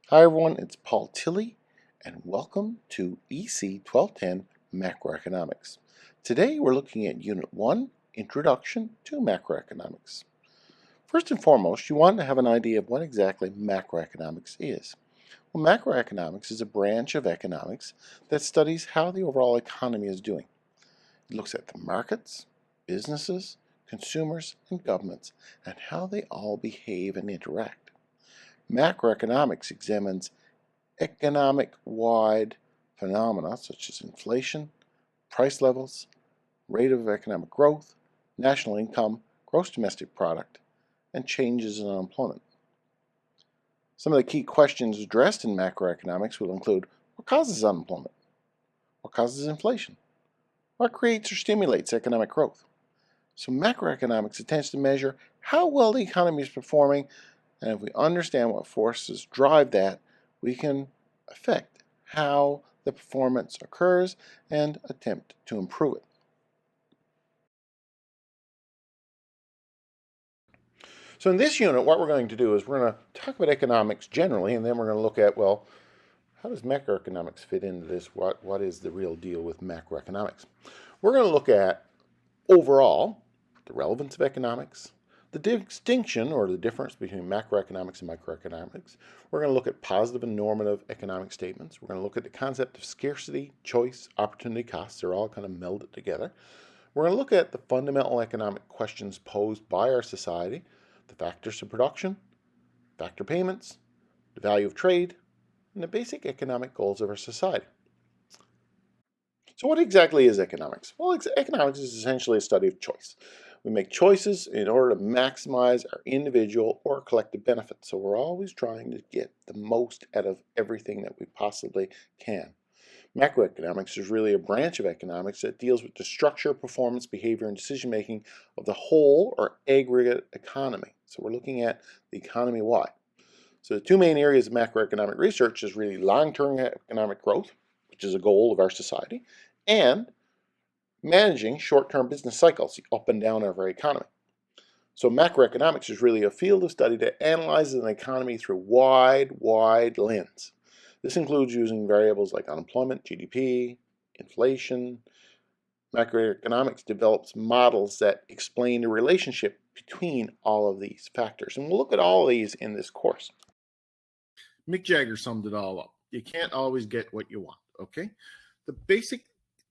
Hi everyone, it's Paul Tilley, and welcome to EC1210 Macroeconomics. Today we're looking at Unit 1, Introduction to Macroeconomics. First and foremost, you want to have an idea of what exactly macroeconomics is. Well, macroeconomics is a branch of economics that studies how the overall economy is doing. It looks at the markets, businesses, consumers, and governments, and how they all behave and interact. Macroeconomics examines economic-wide phenomena such as inflation, price levels, rate of economic growth, national income, gross domestic product, and changes in unemployment. Some of the key questions addressed in macroeconomics will include what causes unemployment, what causes inflation, what creates or stimulates economic growth. So macroeconomics attempts to measure how well the economy is performing, and if we understand what forces drive that, we can affect how the performance occurs and attempt to improve it. So in this unit, what we're going to do is we're going to talk about economics generally, and then we're going to look at, well, how does macroeconomics fit into this? What is the real deal with macroeconomics? We're going to look at overall the relevance of economics, the distinction or the difference between macroeconomics and microeconomics. We're going to look at positive and normative economic statements. We're going to look at the concept of scarcity, choice, opportunity costs. They're all kind of melded together. We're going to look at the fundamental economic questions posed by our society, the factors of production, factor payments, the value of trade, and the basic economic goals of our society. So what exactly is economics? Well, economics is essentially a study of choice. We make choices in order to maximize our individual or collective benefits. So we're always trying to get the most out of everything that we possibly can. Macroeconomics is really a branch of economics that deals with the structure, performance, behavior, and decision-making of the whole or aggregate economy. So we're looking at the economy-wide. So the two main areas of macroeconomic research is really long-term economic growth, which is a goal of our society, and managing short-term business cycles up and down of our economy. So macroeconomics is really a field of study that analyzes an economy through wide lens. This includes using variables like unemployment, GDP, inflation. Macroeconomics develops models that explain the relationship between all of these factors. And we'll look at all of these in this course. Mick Jagger summed it all up. You can't always get what you want, okay? The basic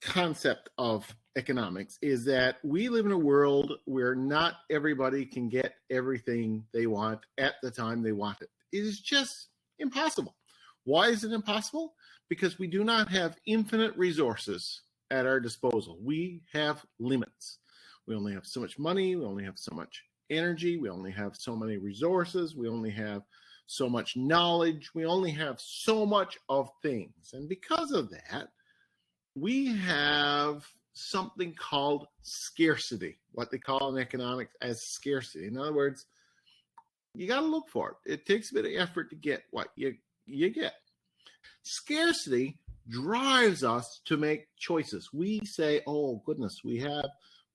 concept of economics is that we live in a world where not everybody can get everything they want at the time they want it. It is just impossible. Why is it impossible? Because we do not have infinite resources at our disposal. We have limits. We only have so much money, we only have so much energy, we only have so many resources, we only have so much knowledge, we only have so much of things. And because of that, we have something called scarcity, what they call in economics as scarcity. In other words, you got to look for it. It takes a bit of effort to get what you get. Scarcity drives us to make choices. We say, oh goodness, we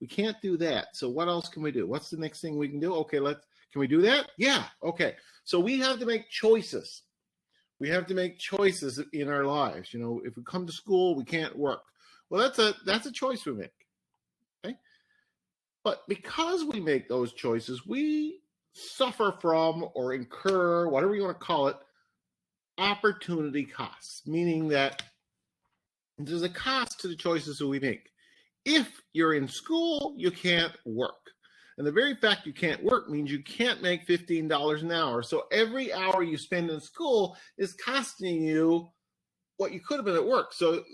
can't do that. So what else can we do? What's the next thing we can do? Okay, can we do that? Yeah, okay. So we have to make choices. We have to make choices in our lives. You know, if we come to school, we can't work. Well, that's a choice we make. Okay? But because we make those choices, we suffer from or incur, whatever you want to call it, opportunity costs, meaning that there's a cost to the choices that we make. If you're in school, you can't work. And the very fact you can't work means you can't make $15 an hour. So every hour you spend in school is costing you what you could have been at work. So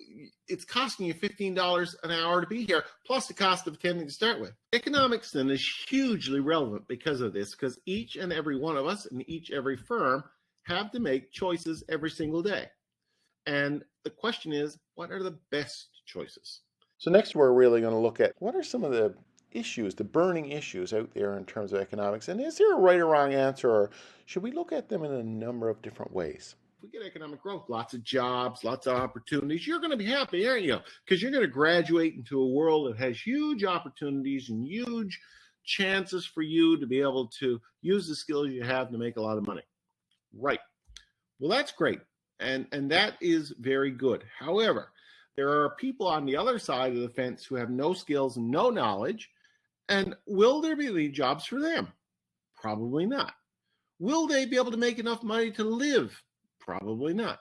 it's costing you $15 an hour to be here, plus the cost of attending to start with. Economics then is hugely relevant because of this, because each and every one of us and every firm have to make choices every single day. And the question is, what are the best choices? So next we're really going to look at what are some of the issues, the burning issues out there in terms of economics, and is there a right or wrong answer, or should we look at them in a number of different ways? If we get economic growth, lots of jobs, lots of opportunities, you're going to be happy, aren't you? Because you're going to graduate into a world that has huge opportunities and huge chances for you to be able to use the skills you have to make a lot of money. Right. Well, that's great. And that is very good. However, there are people on the other side of the fence who have no skills and no knowledge. And will there be any jobs for them? Probably not. Will they be able to make enough money to live? Probably not.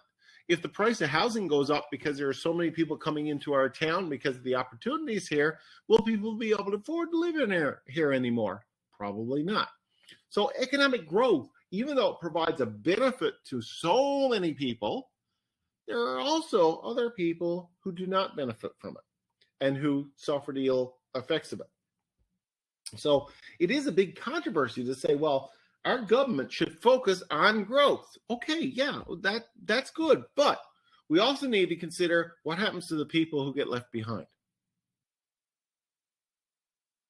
If the price of housing goes up because there are so many people coming into our town because of the opportunities here, will people be able to afford to live in here anymore? Probably not. So economic growth, even though it provides a benefit to so many people, there are also other people who do not benefit from it and who suffer the ill effects of it. So it is a big controversy to say, well, our government should focus on growth. Okay, yeah, that's good. But we also need to consider what happens to the people who get left behind.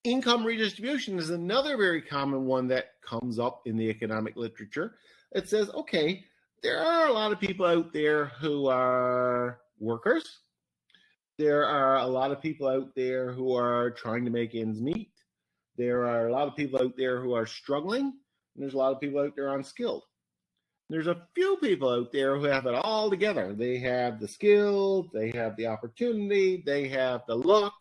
Income redistribution is another very common one that comes up in the economic literature. It says, okay, there are a lot of people out there who are workers. There are a lot of people out there who are trying to make ends meet. There are a lot of people out there who are struggling, and there's a lot of people out there unskilled. There's a few people out there who have it all together. They have the skill, they have the opportunity, they have the luck,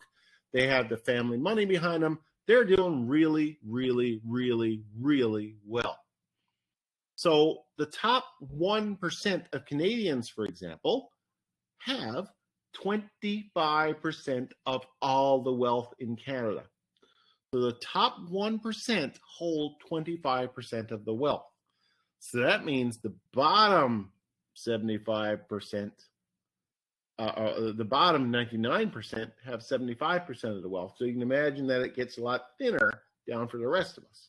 they have the family money behind them. They're doing really, really, really, really well. So the top 1% of Canadians, for example, have 25% of all the wealth in Canada. So the top 1% hold 25% of the wealth. So that means the bottom 75%, the bottom 99% have 75% of the wealth. So you can imagine that it gets a lot thinner down for the rest of us.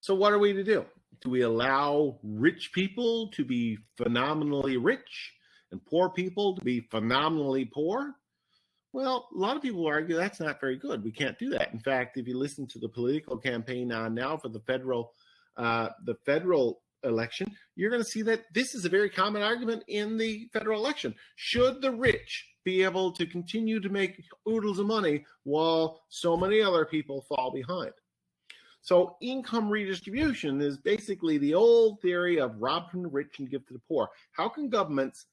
So what are we to do? Do we allow rich people to be phenomenally rich and poor people to be phenomenally poor? Well, a lot of people argue that's not very good. We can't do that. In fact, if you listen to the political campaign on now for the federal election, you're going to see that this is a very common argument in the federal election. Should the rich be able to continue to make oodles of money while so many other people fall behind? So income redistribution is basically the old theory of rob from the rich and give to the poor. How can governments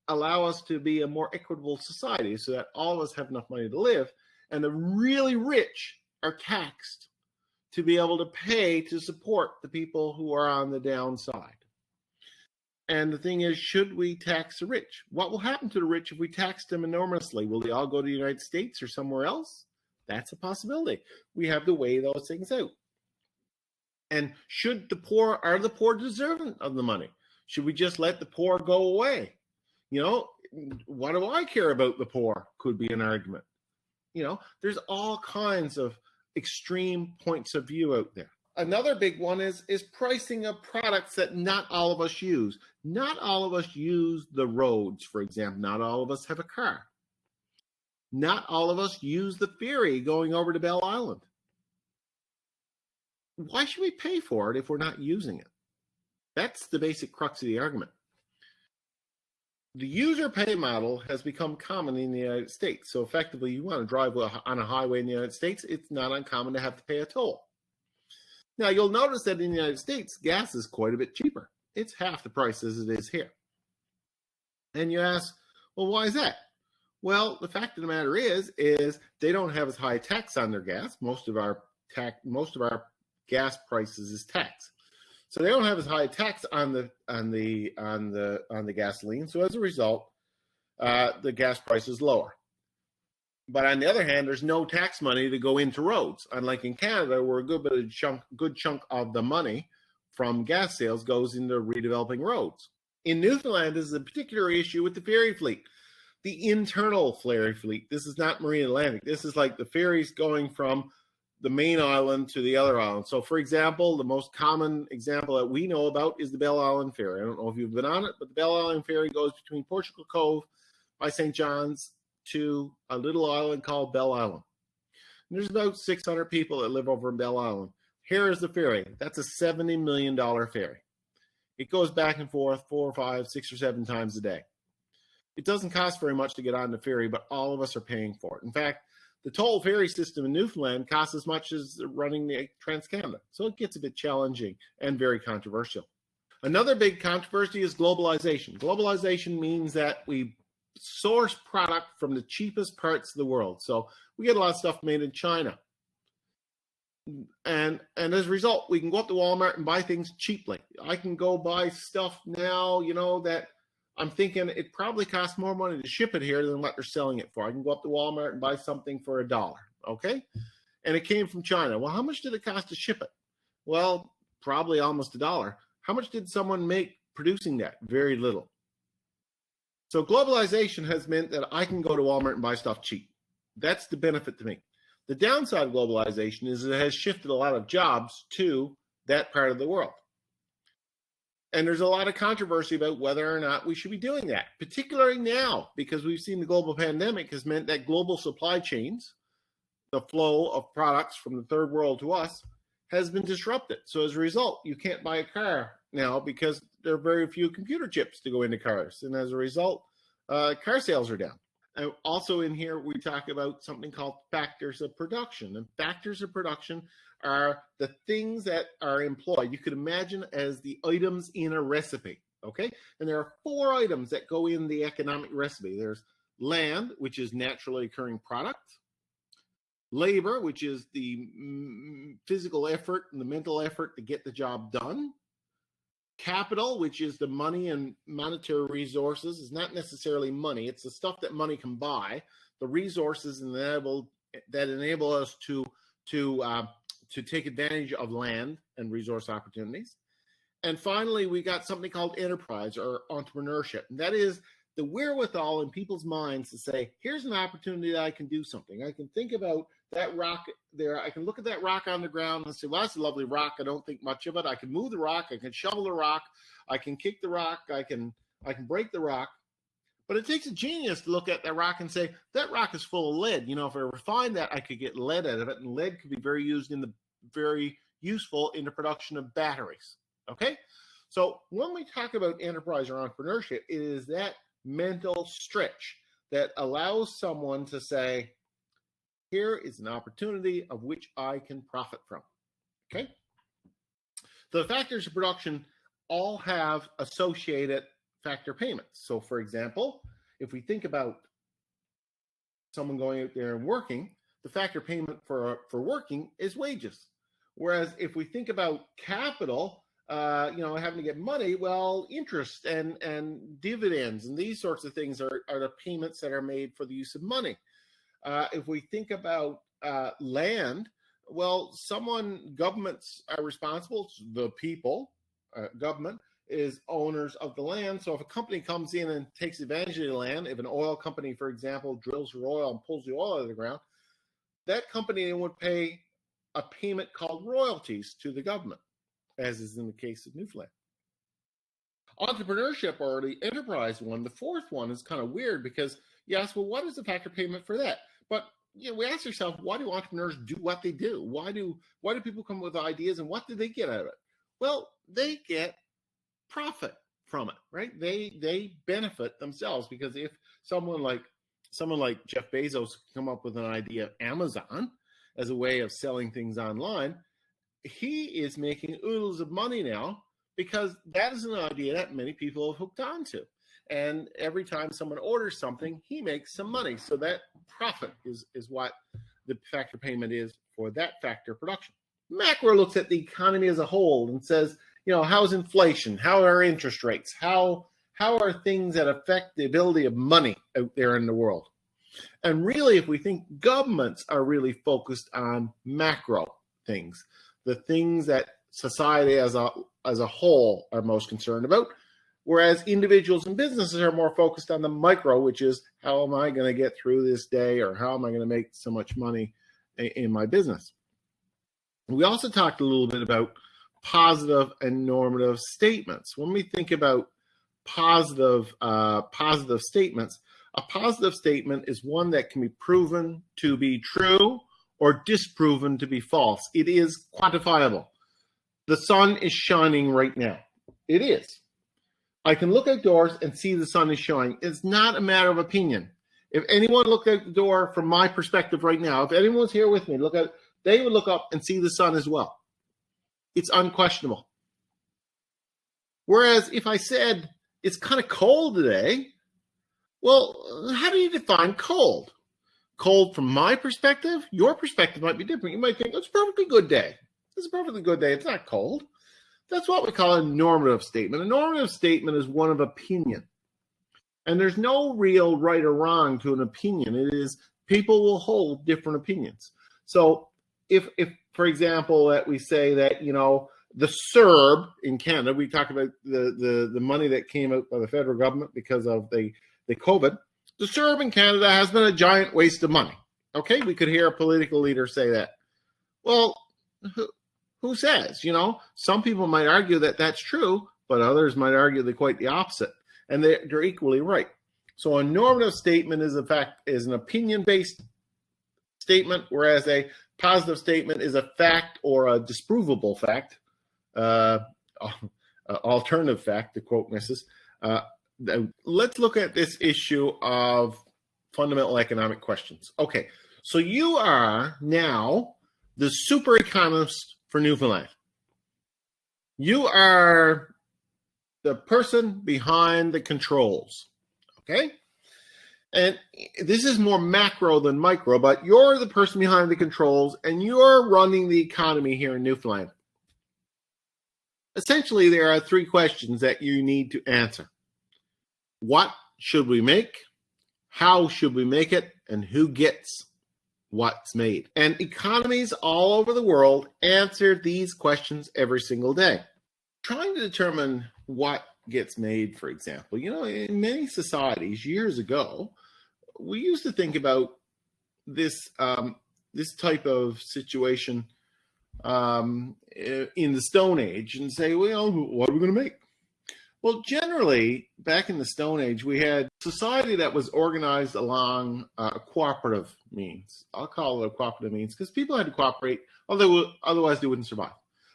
allow us to be a more equitable society so that all of us have enough money to live, and the really rich are taxed to be able to pay to support the people who are on the downside? And the thing is, should we tax the rich? What will happen to the rich if we tax them enormously? Will they all go to the United States or somewhere else? That's a possibility. We have to weigh those things out. And are the poor deserving of the money? Should we just let the poor go away? You know, what do I care about the poor? Could be an argument. You know, there's all kinds of extreme points of view out there. Another big one is pricing of products that not all of us use. Not all of us use the roads, for example. Not all of us have a car. Not all of us use the ferry going over to Belle Island. Why should we pay for it if we're not using it? That's the basic crux of the argument. The user pay model has become common in the United States. So effectively, you want to drive on a highway in the United States, it's not uncommon to have to pay a toll. Now, you'll notice that in the United States, gas is quite a bit cheaper. It's half the price as it is here. And you ask, well, why is that? Well, the fact of the matter is they don't have as high tax on their gas. Most of our gas prices is tax. So they don't have as high tax on the gasoline. So as a result, the gas price is lower. But on the other hand, there's no tax money to go into roads. Unlike in Canada, where a good chunk of the money from gas sales goes into redeveloping roads. In Newfoundland, this is a particular issue with the ferry fleet. The internal ferry fleet. This is not Marine Atlantic. This is like the ferries going from the main island to the other island. So, for example, the most common example that we know about is the Belle Island Ferry. I don't know if you've been on it, but the Belle Island Ferry goes between Portugal Cove by St. John's to a little island called Belle Island. And there's about 600 people that live over in Belle Island. Here is the ferry. That's a $70 million ferry. It goes back and forth 4 or 5, 6 or 7 times a day. It doesn't cost very much to get on the ferry, but all of us are paying for it. In fact, the toll ferry system in Newfoundland costs as much as running the Trans-Canada. So it gets a bit challenging and very controversial. Another big controversy is globalization. Globalization means that we source product from the cheapest parts of the world. So we get a lot of stuff made in China. And as a result, we can go up to Walmart and buy things cheaply. I can go buy stuff now, that I'm thinking it probably costs more money to ship it here than what they're selling it for. I can go up to Walmart and buy something for $1, okay? And it came from China. Well, how much did it cost to ship it? Well, probably almost $1. How much did someone make producing that? Very little. So globalization has meant that I can go to Walmart and buy stuff cheap. That's the benefit to me. The downside of globalization is it has shifted a lot of jobs to that part of the world. And there's a lot of controversy about whether or not we should be doing that, particularly now, because we've seen the global pandemic has meant that global supply chains, the flow of products from the third world to us, has been disrupted. So as a result, you can't buy a car now because there are very few computer chips to go into cars. And as a result, car sales are down. And also in here, we talk about something called factors of production. And factors of production are the things that are employed. You could imagine as the items in a recipe, okay? And there are 4 items that go in the economic recipe. There's land, which is naturally occurring product. Labor, which is the physical effort and the mental effort to get the job done. Capital, which is the money and monetary resources, is not necessarily money. It's the stuff that money can buy. The resources that enable us to take advantage of land and resource opportunities. And finally, we got something called enterprise or entrepreneurship. And that is the wherewithal in people's minds to say, here's an opportunity that I can do something. I can think about that rock there. I can look at that rock on the ground and say, well, that's a lovely rock. I don't think much of it. I can move the rock. I can shovel the rock. I can kick the rock. I can break the rock. But it takes a genius to look at that rock and say, that rock is full of lead. If I refine that, I could get lead out of it. And lead could be very useful in the production of batteries. Okay? So when we talk about enterprise or entrepreneurship, it is that mental stretch that allows someone to say, here is an opportunity of which I can profit from. Okay? The factors of production all have associated factor payments. So for example, if we think about someone going out there and working, the factor payment for working is wages. Whereas if we think about capital, having to get money, well, interest and dividends and these sorts of things are the payments that are made for the use of money. If we think about land, well, governments are responsible, the people, government is owners of the land. So if a company comes in and takes advantage of the land, if an oil company, for example, drills for oil and pulls the oil out of the ground, that company then would pay a payment called royalties to the government, as is in the case of Newfoundland. Entrepreneurship, or the enterprise one, the fourth one, is kind of weird because you ask, well, what is the factor payment for that? But we ask ourselves, why do entrepreneurs do what they do? Why do people come up with ideas, and what do they get out of it? Well, they get profit from it, right? They benefit themselves, because if someone like Jeff Bezos come up with an idea of Amazon as a way of selling things online, he is making oodles of money now, because that is an idea that many people have hooked onto. And every time someone orders something, he makes some money. So that profit is what the factor payment is for that factor production. Macro looks at the economy as a whole and says, how's inflation? How are interest rates? How are things that affect the ability of money out there in the world? And really, if we think governments are really focused on macro things, the things that society as a whole are most concerned about, whereas individuals and businesses are more focused on the micro, which is, how am I going to get through this day, or how am I going to make so much money in my business? We also talked a little bit about positive and normative statements. When we think about positive statements, a positive statement is one that can be proven to be true or disproven to be false. It is quantifiable. The sun is shining right now. It is. I can look outdoors and see the sun is shining. It's not a matter of opinion. If anyone looked out the door from my perspective right now, if anyone was here with me, they would look up and see the sun as well. It's unquestionable. Whereas if I said it's kind of cold today, well, how do you define cold? Cold from my perspective, your perspective might be different. You might think, it's a perfectly good day. It's a perfectly good day. It's not cold. That's what we call a normative statement. A normative statement is one of opinion. And there's no real right or wrong to an opinion. It is people will hold different opinions. So if for example, that we say that, the CERB in Canada, we talk about the money that came out by the federal government because of the COVID. The CERB in Canada has been a giant waste of money. Okay, we could hear a political leader say that. Well, who says? Some people might argue that that's true, but others might argue they're quite the opposite, and they're equally right. So a normative statement is an opinion-based statement, whereas a positive statement is a fact or a disprovable fact, alternative fact, to quote Mrs. Let's look at this issue of fundamental economic questions. Okay, so you are now the super economist for Newfoundland. You are the person behind the controls, okay? And this is more macro than micro, but you're the person behind the controls and you're running the economy here in Newfoundland. Essentially, there are three questions that you need to answer. What should we make? How should we make it? And who gets what's made? And economies all over the world answer these questions every single day. Trying to determine what gets made, for example, in many societies years ago, we used to think about this type of situation in the Stone Age and say, well, what are we going to make? Well, generally, back in the Stone Age, we had society that was organized along cooperative means. I'll call it a cooperative means because people had to cooperate, otherwise they wouldn't survive.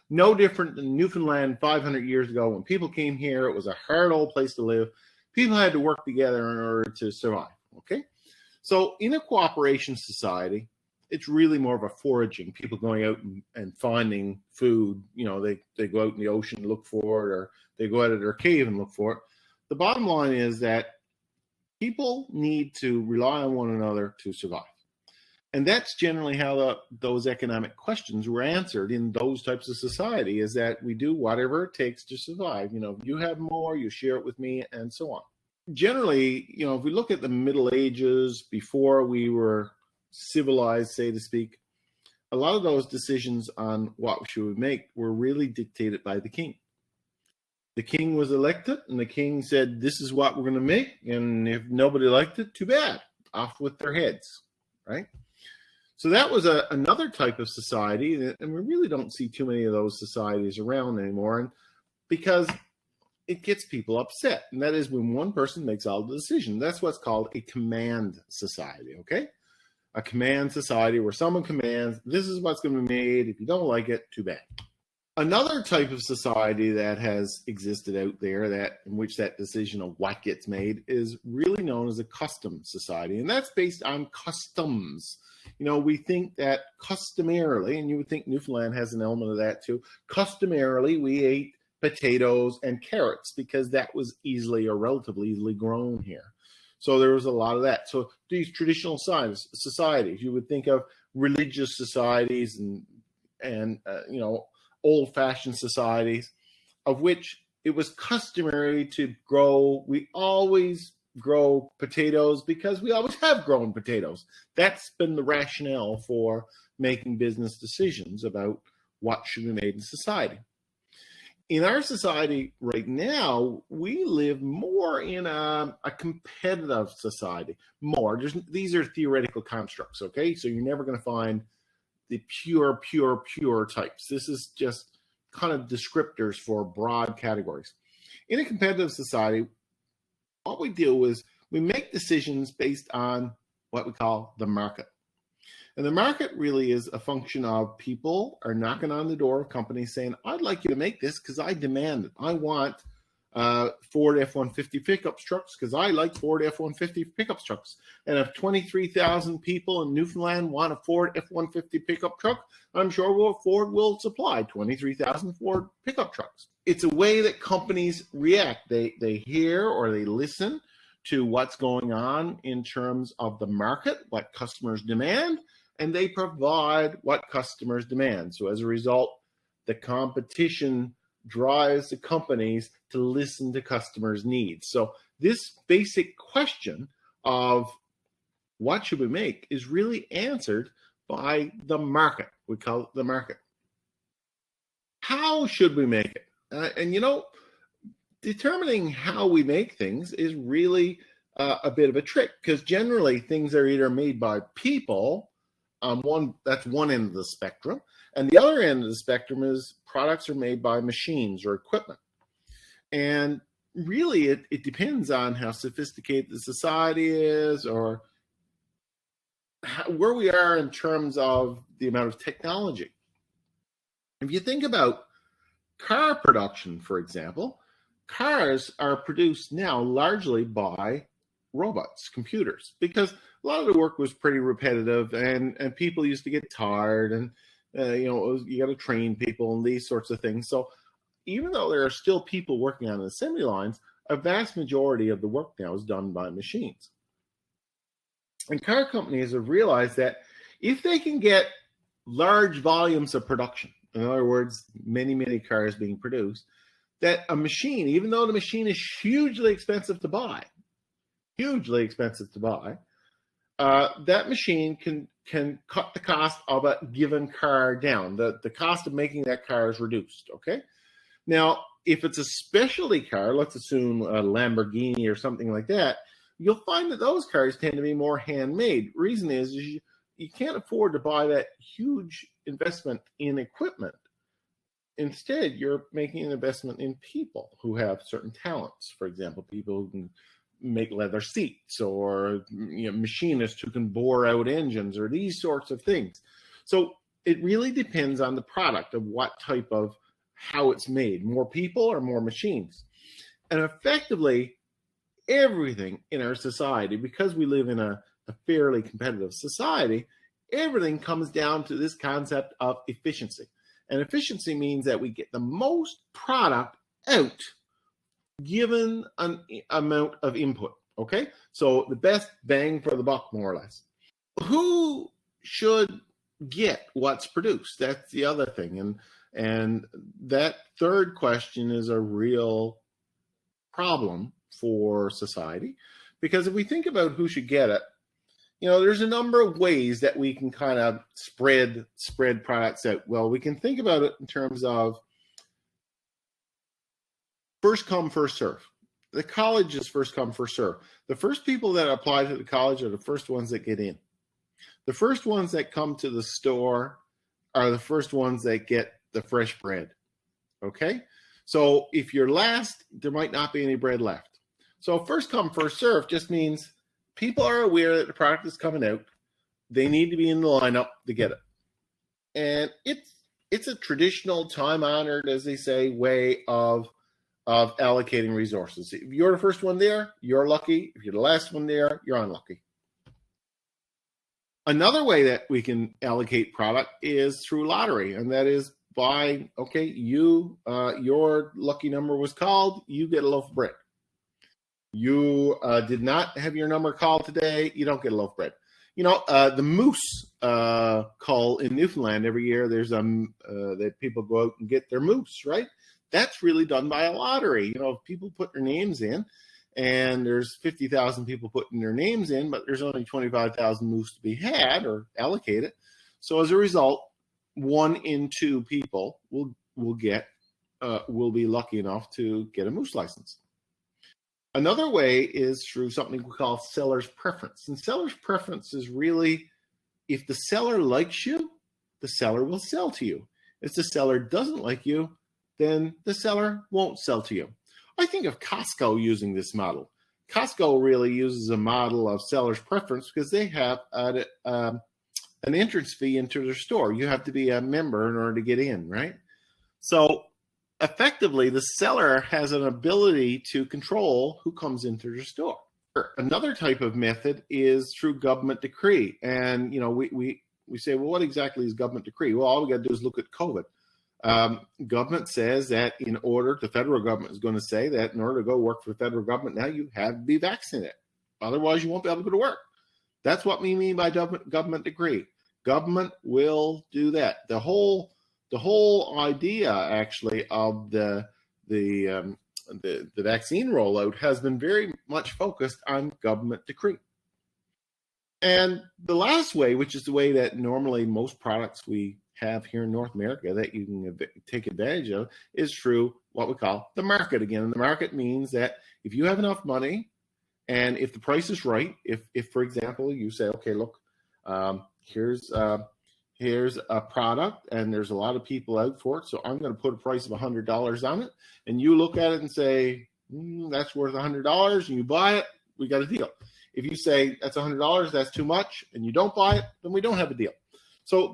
No different than Newfoundland 500 years ago. When people came here, it was a hard old place to live. People had to work together in order to survive, okay? So in a cooperation society, it's really more of a foraging, people going out and finding food. They go out in the ocean and look for it, or they go out of their cave and look for it. The bottom line is that people need to rely on one another to survive. And that's generally how those economic questions were answered in those types of society, is that we do whatever it takes to survive. You have more, you share it with me, and so on. Generally, if we look at the Middle Ages, before we were civilized, say to speak, a lot of those decisions on what should we make were really dictated by the king. The king was elected, and the king said, this is what we're going to make, and if nobody liked it, too bad. Off with their heads, right? So that was another type of society, and we really don't see too many of those societies around anymore, and because it gets people upset, and that is when one person makes all the decisions. That's what's called a command society, okay? A command society where someone commands, this is what's going to be made. If you don't like it, too bad. Another type of society that has existed out there in which that decision of what gets made is really known as a custom society, and that's based on customs. We think that customarily, and you would think Newfoundland has an element of that too, customarily we ate potatoes and carrots because that was easily or relatively easily grown here. So there was a lot of that. So these traditional societies, you would think of religious societies and old-fashioned societies, of which it was customary to grow. We always grow potatoes because we always have grown potatoes. That's been the rationale for making business decisions about what should be made in society. In our society right now, we live more in a competitive society. These are theoretical constructs, okay? So you're never going to find the pure types. This is just kind of descriptors for broad categories. In a competitive society, what we do is we make decisions based on what we call the market. And the market really is a function of people are knocking on the door of companies saying, I'd like you to make this because I demand it. I want Ford F-150 pickup trucks, because I like Ford F-150 pickup trucks. And if 23,000 people in Newfoundland want a Ford F-150 pickup truck, I'm sure Ford will supply 23,000 Ford pickup trucks. It's a way that companies react. They hear or they listen to what's going on in terms of the market, what customers demand, and they provide what customers demand. So as a result, the competition drives the companies to listen to customers' needs. So this basic question of what should we make is really answered by the market. We call it the market. How should we make it? And you know, determining how we make things is really a bit of a trick, because generally things are either made by people, that's one end of the spectrum, and the other end of the spectrum is products are made by machines or equipment. And really it depends on how sophisticated the society is, or where we are in terms of the amount of technology. If you think about car production, for example, cars are produced now largely by robots, computers, because a lot of the work was pretty repetitive, and people used to get tired, and you got to train people and these sorts of things. So even though there are still people working on assembly lines, a vast majority of the work now is done by machines. And car companies have realized that if they can get large volumes of production, in other words, many, many cars being produced, that a machine, even though the machine is hugely expensive to buy, that machine can cut the cost of a given car down. The cost of making that car is reduced, okay? Now, if it's a specialty car, let's assume a Lamborghini or something like that, you'll find that those cars tend to be more handmade. Reason is you can't afford to buy that huge investment in equipment. Instead, you're making an investment in people who have certain talents. For example, people who can make leather seats, or machinists who can bore out engines, or these sorts of things. So it really depends on the product of what type of, how it's made, more people or more machines. And effectively, everything in our society, because we live in a fairly competitive society, everything comes down to this concept of efficiency. And efficiency means that we get the most product out given an amount of input, okay? So the best bang for the buck, more or less. Who should get what's produced? That's the other thing. And that third question is a real problem for society, because if we think about who should get it, there's a number of ways that we can kind of spread products out. Well, we can think about it in terms of first come, first serve. The college is first come, first serve. The first people that apply to the college are the first ones that get in. The first ones that come to the store are the first ones that get the fresh bread, okay? So if you're last, there might not be any bread left. So first come, first serve just means people are aware that the product is coming out. They need to be in the lineup to get it. And it's a traditional, time-honored, as they say, way of allocating resources. If you're the first one there, you're lucky. If you're the last one there, you're unlucky. Another way that we can allocate product is through lottery, and that is by, okay, your lucky number was called, you get a loaf of bread. You did not have your number called today, you don't get a loaf of bread. The moose call in Newfoundland every year, there's that people go out and get their moose, right? That's really done by a lottery. People put their names in, and there's 50,000 people putting their names in, but there's only 25,000 moose to be had or allocated. So as a result, 1 in 2 people will be lucky enough to get a moose license. Another way is through something we call seller's preference. And seller's preference is really, if the seller likes you, the seller will sell to you. If the seller doesn't like you, then the seller won't sell to you. I think of Costco using this model. Costco really uses a model of seller's preference because they have an entrance fee into their store. You have to be a member in order to get in, right? So effectively, the seller has an ability to control who comes into their store. Another type of method is through government decree. And, we say, well, what exactly is government decree? Well, all we got to do is look at COVID. Government says that the federal government is going to say that in order to go work for the federal government, now you have to be vaccinated. Otherwise, you won't be able to go to work. That's what we mean by government decree. Government will do that. The whole idea, actually, of the vaccine rollout has been very much focused on government decree. And the last way, which is the way that normally most products we have here in North America that you can take advantage of, is through what we call the market again. And the market means that if you have enough money and if the price is right, if for example, you say, okay, look, here's a product and there's a lot of people out for it, so I'm going to put a price of $100 on it, and you look at it and say, that's worth $100, and you buy it, we got a deal. If you say that's $100, that's too much, and you don't buy it, then we don't have a deal. So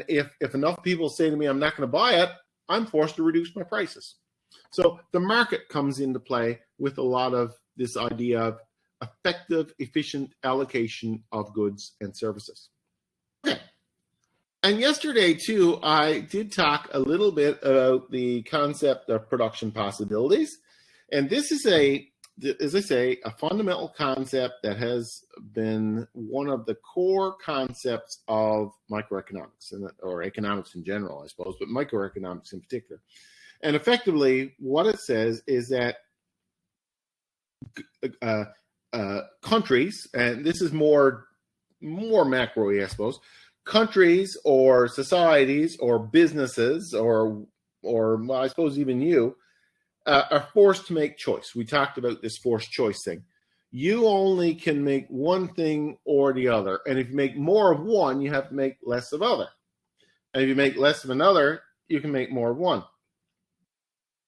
if enough people say to me, I'm not going to buy it, I'm forced to reduce my prices. So the market comes into play with a lot of this idea of effective, efficient allocation of goods and services. Okay. And yesterday, too, I did talk a little bit about the concept of production possibilities. And this is as I say, a fundamental concept that has been one of the core concepts of microeconomics, or economics in general, I suppose, but microeconomics in particular. And effectively, what it says is that countries, and this is more macro-y, I suppose, countries or societies or businesses or well, I suppose even you, are forced to make choice. We talked about this forced choice thing. You only can make one thing or the other. And if you make more of one, you have to make less of other. And if you make less of another, you can make more of one.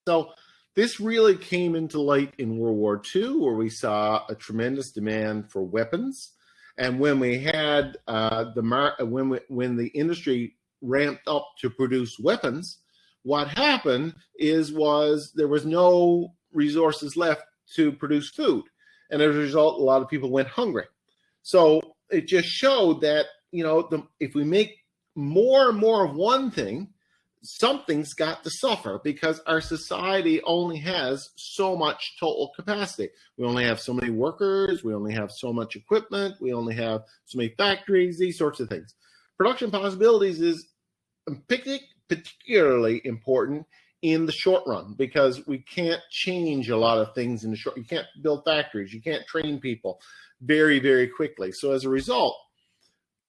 So this really came into light in World War II, where we saw a tremendous demand for weapons. And when we had when the industry ramped up to produce weapons, what happened was there was no resources left to produce food. And as a result, a lot of people went hungry. So it just showed that, if we make more and more of one thing, something's got to suffer, because our society only has so much total capacity. We only have so many workers, we only have so much equipment, we only have so many factories, these sorts of things. Production possibilities is particularly important in the short run, because we can't change a lot of things in the short. You can't build factories, you can't train people very, very quickly. So as a result,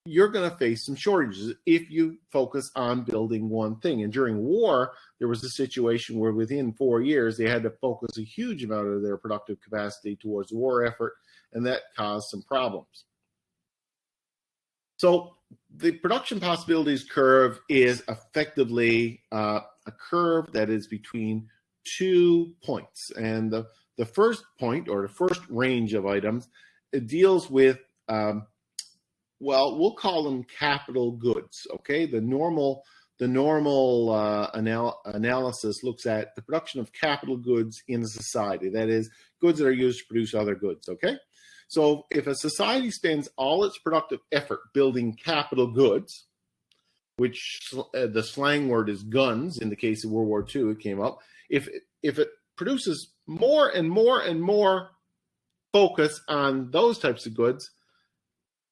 you're going to face some shortages if you focus on building one thing. And during war, there was a situation where within 4 years, they had to focus a huge amount of their productive capacity towards the war effort, and that caused some problems. So the production possibilities curve is effectively a curve that is between 2 points. And the first point, or the first range of items, it deals with well, we'll call them capital goods, okay? The normal analysis looks at the production of capital goods in a society. That is, goods that are used to produce other goods, okay? So if a society spends all its productive effort building capital goods, which the slang word is guns, in the case of World War II, it came up. If it produces more and more and more focus on those types of goods,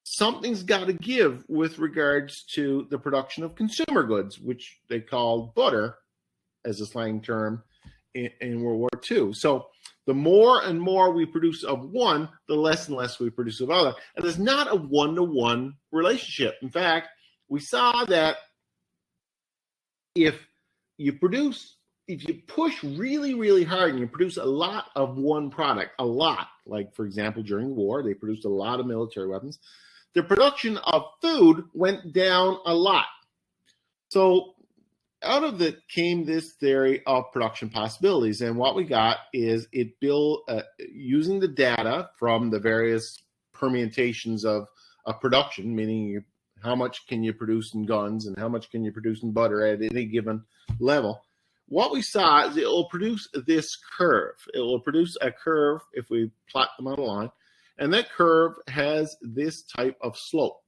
something's got to give with regards to the production of consumer goods, which they called butter as a slang term in World War II. So the more and more we produce of one, the less and less we produce of other. And there's not a one-to-one relationship. In fact, we saw that if you push really, really hard and you produce a lot of one product, like, for example, during the war, they produced a lot of military weapons, the production of food went down a lot. So out of it came this theory of production possibilities. And what we got is it built, using the data from the various permutations of production, meaning how much can you produce in guns and how much can you produce in butter at any given level. what we saw is it will produce this curve. It will produce a curve if we plot them on a line, and that curve has this type of slope.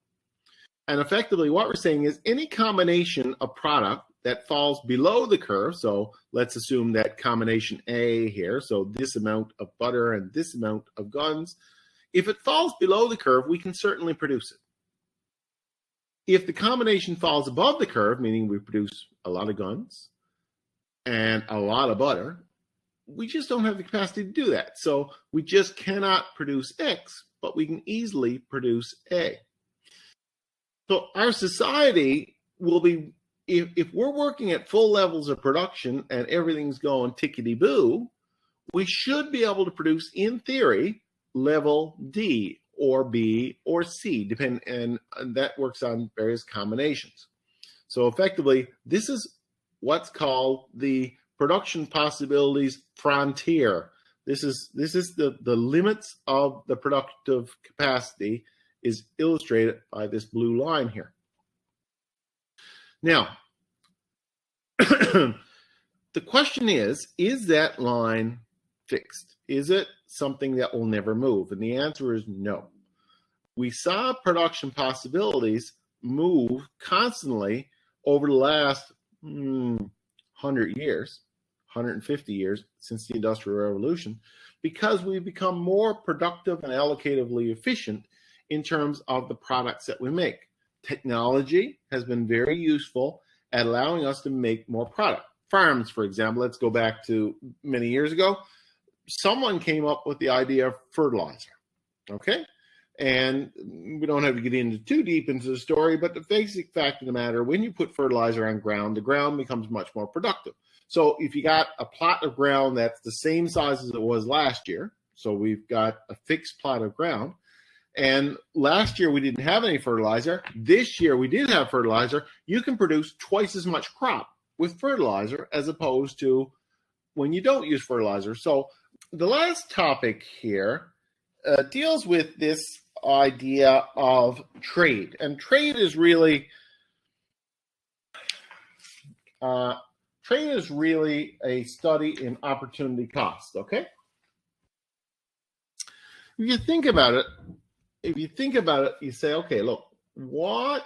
And effectively what we're saying is any combination of product that falls below the curve, so let's assume that combination A here, so this amount of butter and this amount of guns, if it falls below the curve, we can certainly produce it. If the combination falls above the curve, meaning we produce a lot of guns and a lot of butter, we just don't have the capacity to do that. So we just cannot produce X, but we can easily produce A. So our society will be, if we're working at full levels of production and everything's going tickety-boo, we should be able to produce, in theory, level D or B or C, and that works on various combinations. So effectively, this is what's called the production possibilities frontier. This is the limits of the productive capacity is illustrated by this blue line here. Now, the question is that line fixed? Is it something that will never move? And the answer is no. We saw production possibilities move constantly over the last 100 years, 150 years since the Industrial Revolution, because we've become more productive and allocatively efficient in terms of the products that we make. Technology has been very useful at allowing us to make more product. Farms, for example, let's go back to many years ago. Someone came up with the idea of fertilizer, okay? And we don't have to get into too deep into the story, but the basic fact of the matter, when you put fertilizer on ground, the ground becomes much more productive. So if you got a plot of ground that's the same size as it was last year, so we've got a fixed plot of ground, and last year we didn't have any fertilizer, this year we did have fertilizer, you can produce twice as much crop with fertilizer as opposed to when you don't use fertilizer. So the last topic here deals with this idea of trade. And trade is really a study in opportunity cost, okay? If you think about it, you say, okay, look, what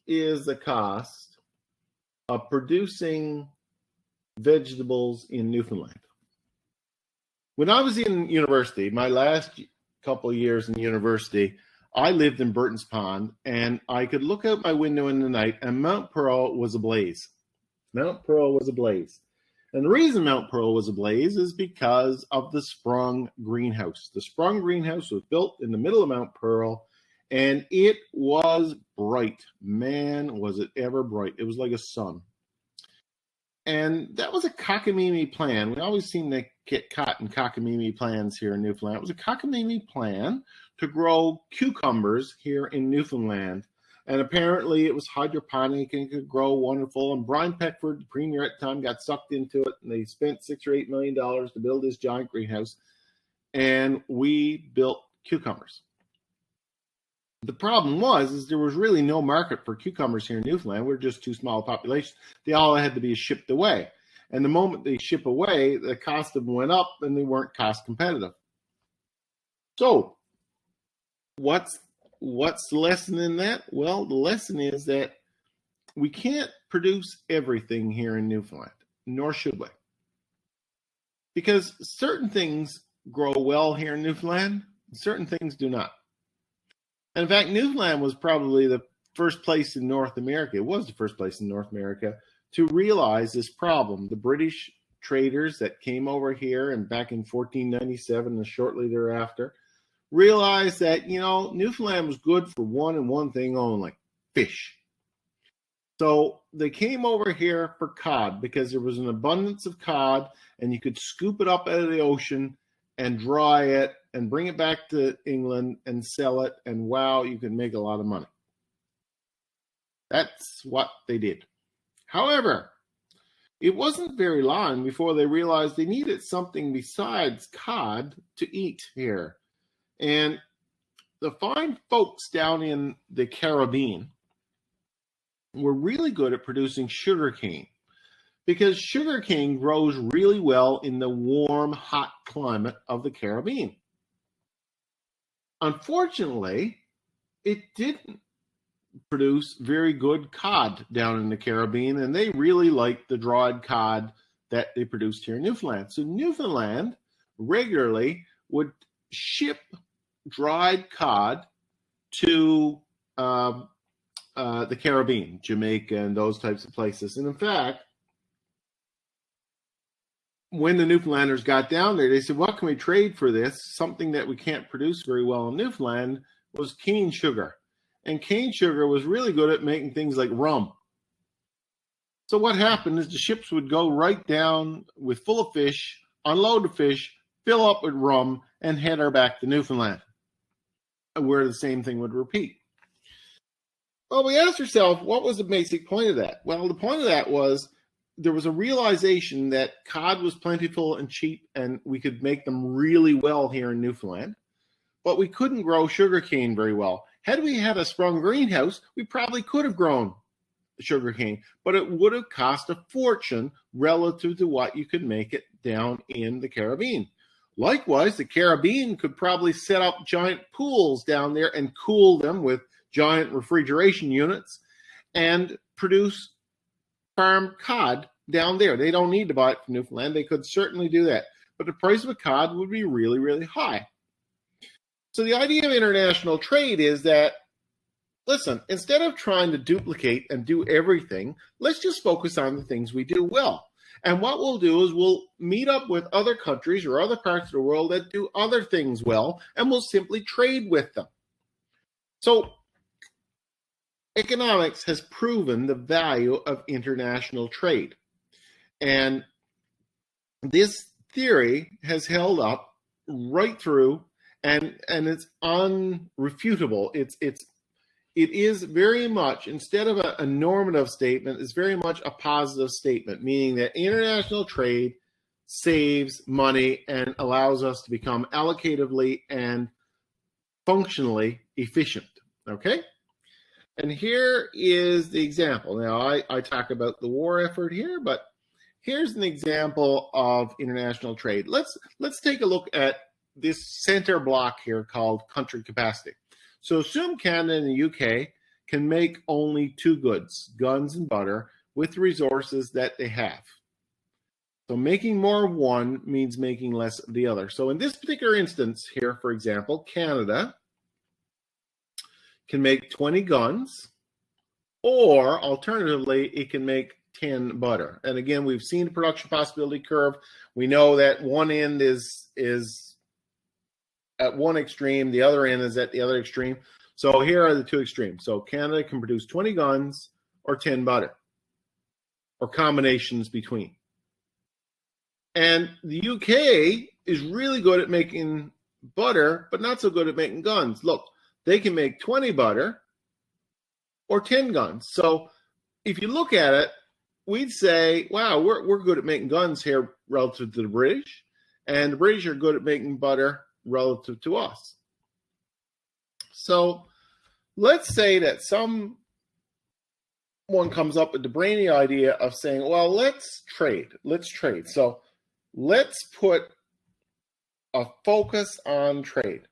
is the cost of producing vegetables in Newfoundland? When I was in university, my last couple of years in university, I lived in Burton's Pond, and I could look out my window in the night, and Mount Pearl was ablaze. Mount Pearl was ablaze. And the reason Mount Pearl was ablaze is because of the Sprung greenhouse. The Sprung greenhouse was built in the middle of Mount Pearl, and it was bright. Man, was it ever bright. It was like a sun. And that was a cockamamie plan. We always seem to get caught in cockamamie plans here in Newfoundland. It was a cockamamie plan to grow cucumbers here in Newfoundland. And apparently it was hydroponic and could grow wonderful. And Brian Peckford, the premier at the time, got sucked into it. And they spent $6 or $8 million to build this giant greenhouse. And we built cucumbers. The problem was there was really no market for cucumbers here in Newfoundland. We're just too small a population. They all had to be shipped away. And the moment they ship away, the cost of them went up and they weren't cost competitive. So what's the lesson in that? Well, the lesson is that we can't produce everything here in Newfoundland, nor should we. Because certain things grow well here in Newfoundland, and certain things do not. And in fact, Newfoundland was probably the first place in North America, it was the first place in North America to realize this problem. The British traders that came over here and back in 1497 and shortly thereafter realized that, Newfoundland was good for one thing only, fish. So they came over here for cod because there was an abundance of cod and you could scoop it up out of the ocean and dry it and bring it back to England and sell it, and wow, you can make a lot of money. That's what they did. However, it wasn't very long before they realized they needed something besides cod to eat here. And the fine folks down in the Caribbean were really good at producing sugarcane. because sugarcane grows really well in the warm, hot climate of the Caribbean. Unfortunately, it didn't produce very good cod down in the Caribbean, and they really liked the dried cod that they produced here in Newfoundland. So Newfoundland regularly would ship dried cod to the Caribbean, Jamaica, and those types of places. And in fact, when the Newfoundlanders got down there, they said, what can we trade for this? Something that we can't produce very well in Newfoundland was cane sugar. And cane sugar was really good at making things like rum. So what happened is the ships would go right down with full of fish, unload the fish, fill up with rum, and head her back to Newfoundland, where the same thing would repeat. Well, we asked ourselves, what was the basic point of that? Well, the point of that was there was a realization that cod was plentiful and cheap, and we could make them really well here in Newfoundland, but we couldn't grow sugarcane very well. Had we had a sprung greenhouse, we probably could have grown sugarcane, but it would have cost a fortune relative to what you could make it down in the Caribbean. Likewise, the Caribbean could probably set up giant pools down there and cool them with giant refrigeration units and produce farm cod down there. They don't need to buy it from Newfoundland. They could certainly do that, but the price of a cod would be really, really high. So the idea of international trade is that, listen, instead of trying to duplicate and do everything, let's just focus on the things we do well. And what we'll do is we'll meet up with other countries or other parts of the world that do other things well, and we'll simply trade with them. So economics has proven the value of international trade. And this theory has held up right through, and it's unrefutable. It is very much, instead of a normative statement, it's very much a positive statement, meaning that international trade saves money and allows us to become allocatively and functionally efficient, okay? And here is the example. Now, I talk about the war effort here, but here's an example of international trade. Let's take a look at this center block here called country capacity. So assume Canada and the UK can make only two goods, guns and butter, with the resources that they have. So making more of one means making less of the other. So in this particular instance here, for example, Canada can make 20 guns, or alternatively, it can make 10 butter. And again, we've seen the production possibility curve. We know that one end is at one extreme, the other end is at the other extreme. So here are the two extremes. So Canada can produce 20 guns or 10 butter, or combinations between. And the UK is really good at making butter, but not so good at making guns. Look, they can make 20 butter or 10 guns. So if you look at it, we'd say, wow, we're good at making guns here relative to the British, and the British are good at making butter relative to us. So let's say that someone comes up with the brainy idea of saying, well, let's trade. So let's put a focus on trade.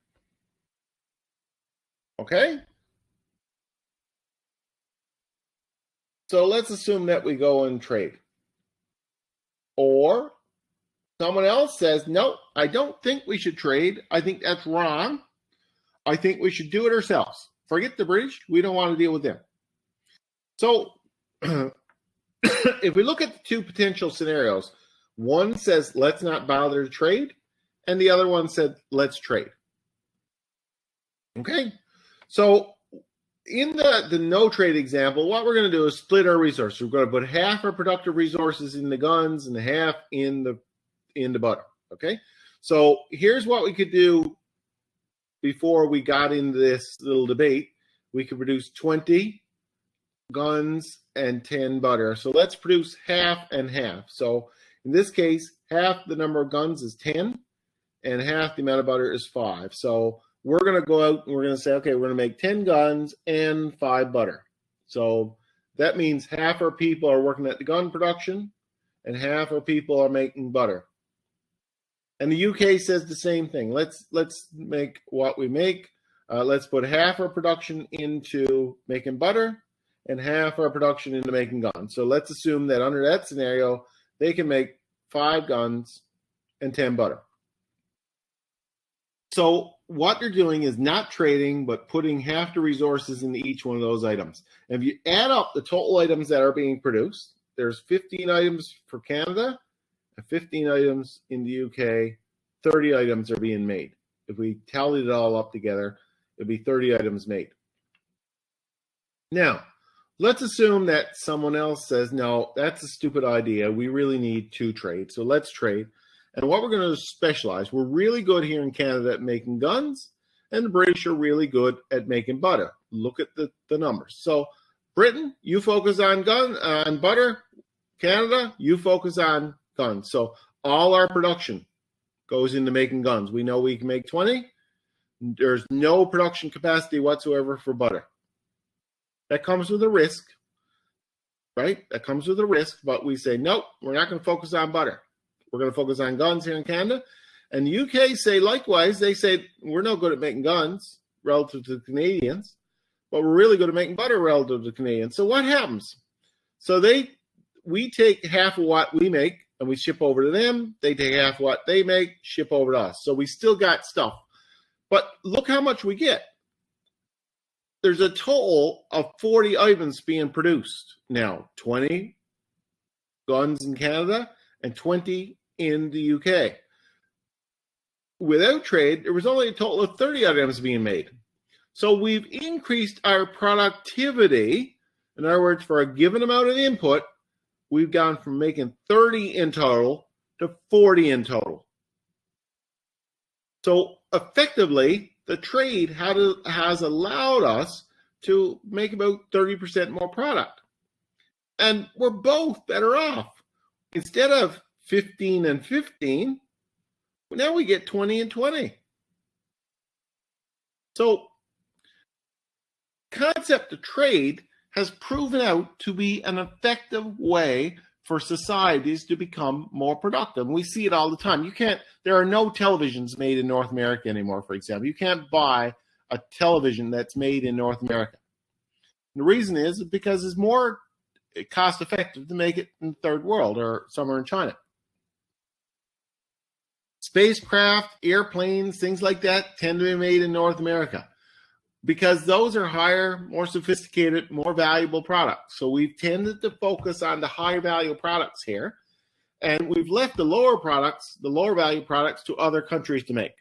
Okay? So let's assume that we go and trade. Or someone else says, no, I don't think we should trade. I think that's wrong. I think we should do it ourselves. Forget the British. We don't want to deal with them. So if we look at the two potential scenarios, one says, let's not bother to trade, and the other one said, let's trade. Okay? So in the no trade example, what we're going to do is split our resources. We're going to put half our productive resources in the guns and half in the butter. Okay? So here's what we could do before we got into this little debate. We could produce 20 guns and 10 butter. So let's produce half and half. So in this case, half the number of guns is 10 and half the amount of butter is 5. So we're going to go out and we're going to say, okay, we're going to make 10 guns and 5 butter. So that means half our people are working at the gun production and half of people are making butter. And the UK says the same thing. Let's make what we make. Let's put half our production into making butter and half our production into making guns. So let's assume that under that scenario, they can make 5 guns and 10 butter. So what they're doing is not trading, but putting half the resources into each one of those items. And if you add up the total items that are being produced, there's 15 items for Canada and 15 items in the UK, 30 items are being made. If we tallied it all up together, it'd be 30 items made. Now, let's assume that someone else says, no, that's a stupid idea. We really need to trade. So let's trade. And what we're going to specialize, we're really good here in Canada at making guns, and the British are really good at making butter. Look at the numbers. So Britain, you focus on butter. Canada, you focus on guns. So all our production goes into making guns. We know we can make 20. There's no production capacity whatsoever for butter. That comes with a risk, right? That comes with a risk, but we say, nope, we're not going to focus on butter. We're going to focus on guns here in Canada. And the UK say likewise. They say, we're no good at making guns relative to the Canadians, but we're really good at making butter relative to the Canadians. So what happens? So we take half of what we make and we ship over to them. They take half of what they make, ship over to us. So we still got stuff. But look how much we get. There's a total of 40 items being produced now. 20 guns in Canada and 20 in the UK. Without trade, there was only a total of 30 items being made. So we've increased our productivity. In other words, for a given amount of input, we've gone from making 30 in total to 40 in total. So effectively, the trade has allowed us to make about 30% more product. And we're both better off. Instead of 15 and 15, now we get 20 and 20. So concept of trade has proven out to be an effective way for societies to become more productive. And we see it all the time. There are no televisions made in North America anymore, for example. You can't buy a television that's made in North America. And the reason is because it's more cost effective to make it in the third world or somewhere in China. Spacecraft, airplanes, things like that tend to be made in North America because those are higher, more sophisticated, more valuable products. So we've tended to focus on the high value products here, and we've left the lower value products to other countries to make.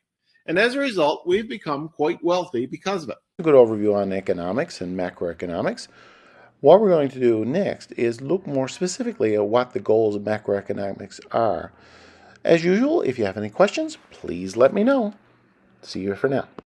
And as a result, we've become quite wealthy because of it. A good overview on economics and macroeconomics. What we're going to do next is look more specifically at what the goals of macroeconomics are. As usual, if you have any questions, please let me know. See you for now.